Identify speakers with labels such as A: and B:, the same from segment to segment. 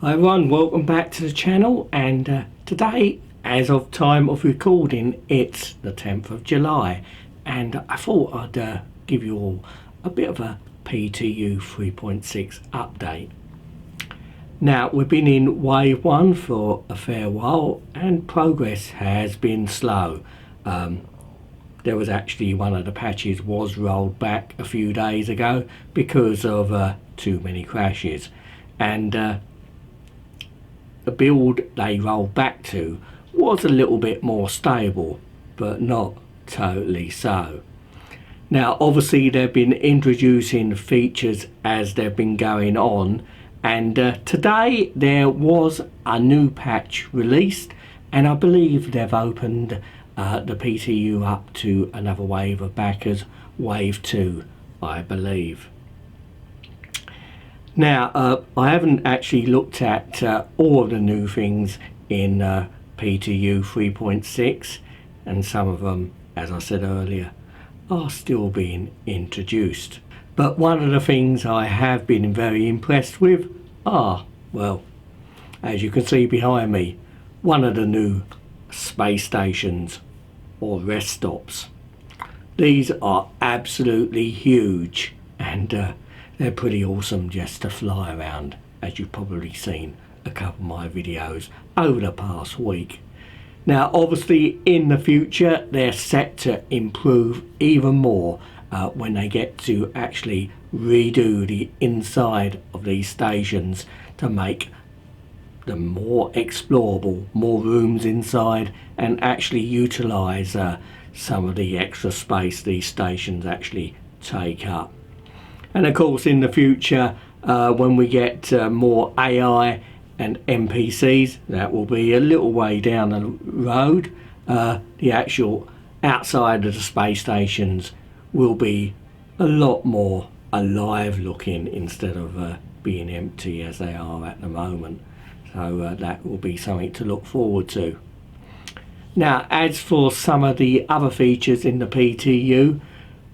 A: Hi everyone, welcome back to the channel, and today, as of time of recording, it's the 10th of July, and I thought I'd give you all a bit of a PTU 3.6 update. Now, we've been in wave 1 for a fair while and progress has been slow. There was actually one of the patches was rolled back a few days ago because of too many crashes, and the build they rolled back to was a little bit more stable, but not totally so. Now obviously they've been introducing features as they've been going on, and today there was a new patch released, and I believe they've opened the PTU up to another wave of backers, wave 2 I believe. Now, I haven't actually looked at all of the new things in PTU 3.6, and some of them, as I said earlier, are still being introduced. But one of the things I have been very impressed with are, well, as you can see behind me, one of the new space stations or rest stops. These are absolutely huge, and they're pretty awesome just to fly around, as you've probably seen a couple of my videos over the past week. Now obviously in the future they're set to improve even more when they get to actually redo the inside of these stations to make them more explorable, more rooms inside, and actually utilise some of the extra space these stations actually take up. And of course in the future, when we get more AI and NPCs, that will be a little way down the road. The actual outside of the space stations will be a lot more alive looking instead of being empty as they are at the moment. So that will be something to look forward to. Now, as for some of the other features in the PTU,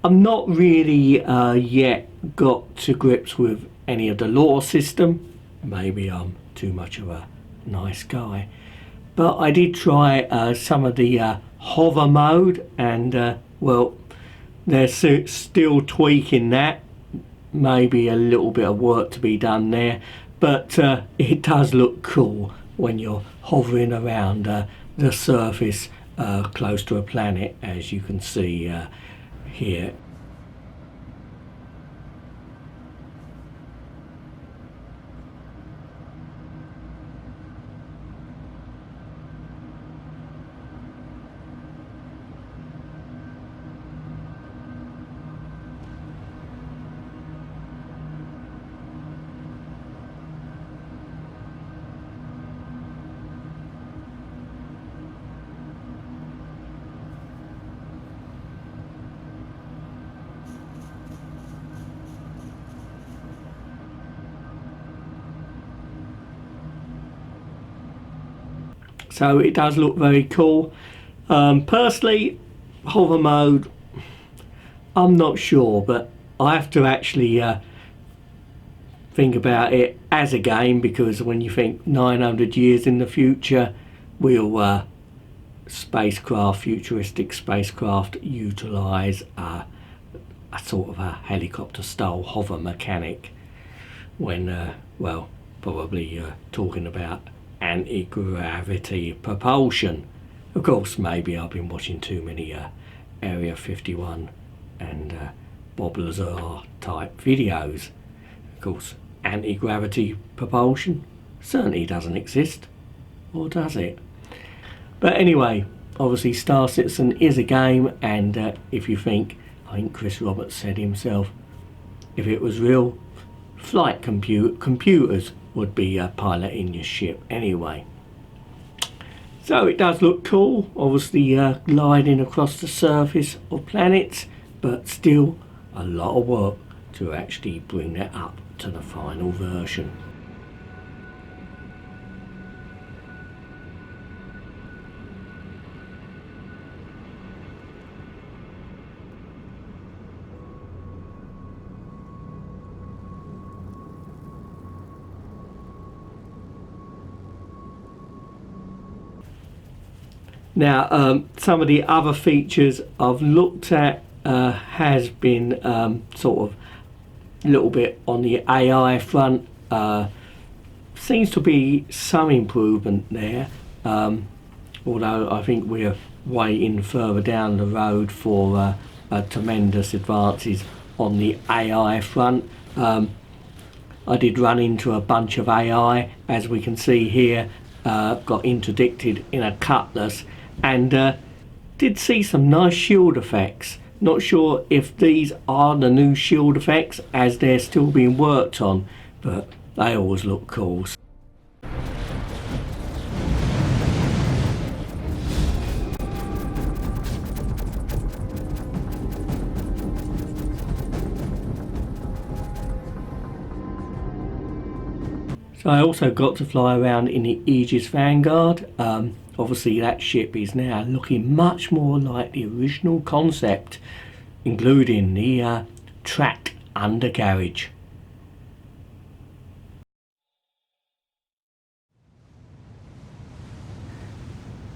A: I'm not really yet got to grips with any of the lore system. Maybe I'm too much of a nice guy, but I did try some of the hover mode, and well, they're still tweaking that. Maybe a little bit of work to be done there, but it does look cool when you're hovering around the surface close to a planet, as you can see here. So it does look very cool. Personally, hover mode, I'm not sure, but I have to actually think about it as a game, because when you think 900 years in the future, will spacecraft, futuristic spacecraft, utilise a sort of a helicopter style hover mechanic when, well, probably talking about anti-gravity propulsion. Of course, maybe I've been watching too many Area 51 and Bob Lazar type videos. Of course, anti-gravity propulsion certainly doesn't exist, or does it? But anyway, obviously Star Citizen is a game, and if you think, I think Chris Roberts said himself, if it was real, flight computers would be piloting your ship anyway. So it does look cool, obviously gliding across the surface of planets, but still a lot of work to actually bring that up to the final version. Now, some of the other features I've looked at has been sort of a little bit on the AI front. Seems to be some improvement there, although I think we're waiting further down the road for tremendous advances on the AI front. I did run into a bunch of AI, as we can see here, got interdicted in a cutlass, and did see some nice shield effects. Not sure if these are the new shield effects as they're still being worked on, but they always look cool. So I also got to fly around in the Aegis Vanguard. Obviously that ship is now looking much more like the original concept, including the tracked undercarriage.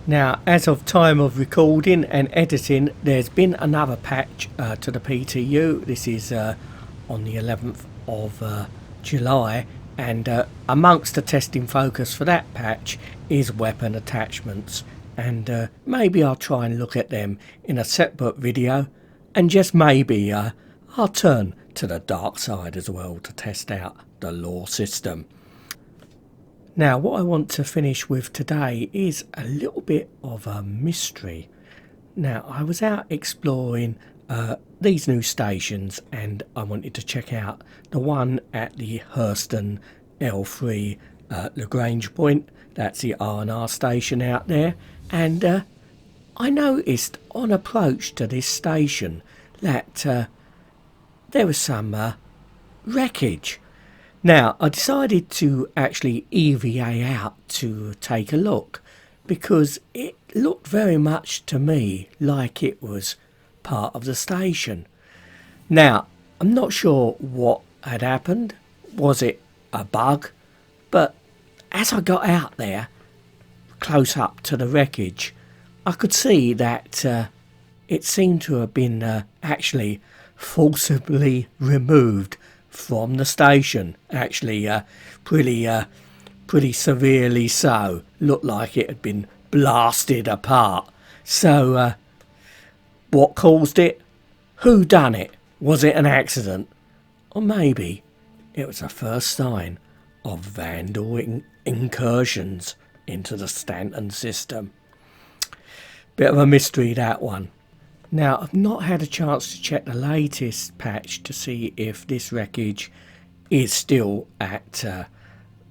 A: Now, as of time of recording and editing, there's been another patch to the PTU. This is on the 11th of July, and amongst the testing focus for that patch is weapon attachments, and maybe I'll try and look at them in a separate video, and just maybe I'll turn to the dark side as well to test out the lore system. Now, what I want to finish with today is a little bit of a mystery. Now, I was out exploring these new stations, and I wanted to check out the one at the Hurston L3 Lagrange point. That's the R&R station out there, and I noticed on approach to this station that there was some wreckage. Now, I decided to actually EVA out to take a look, because it looked very much to me like it was part of the station. Now, I'm not sure what had happened. Was it a bug? But as I got out there, close up to the wreckage, I could see that it seemed to have been actually forcibly removed from the station. Actually, pretty severely so. Looked like it had been blasted apart. So, what caused it? Who done it? Was it an accident? Or maybe it was a first sign of vandal incursions into the Stanton system. Bit of a mystery, that one. Now, I've not had a chance to check the latest patch to see if this wreckage is still at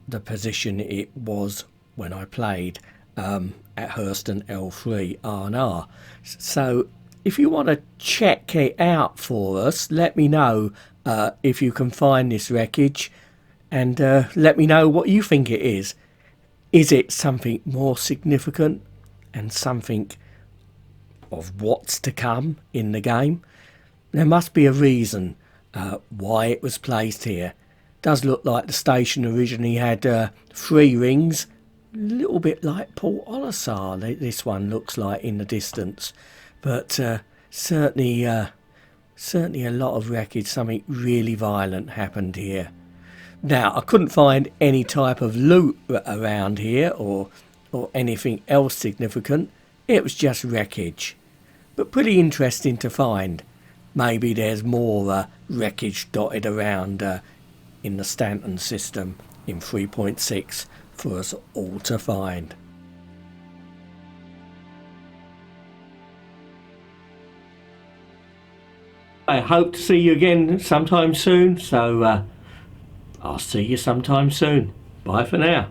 A: the position it was when I played at Hurston L3 R&R. So, if you want to check it out for us, let me know if you can find this wreckage, and let me know what you think it is. Is it something more significant and something of what's to come in the game? There must be a reason why it was placed here. Does look like the station originally had 3 rings, a little bit like Port Olisar, this one looks like in the distance, but certainly a lot of wreckage. Something really violent happened here. Now, I couldn't find any type of loot around here or anything else significant. It was just wreckage. But pretty interesting to find. Maybe there's more wreckage dotted around in the Stanton system in 3.6 for us all to find. I hope to see you again sometime soon, so I'll see you sometime soon. Bye for now.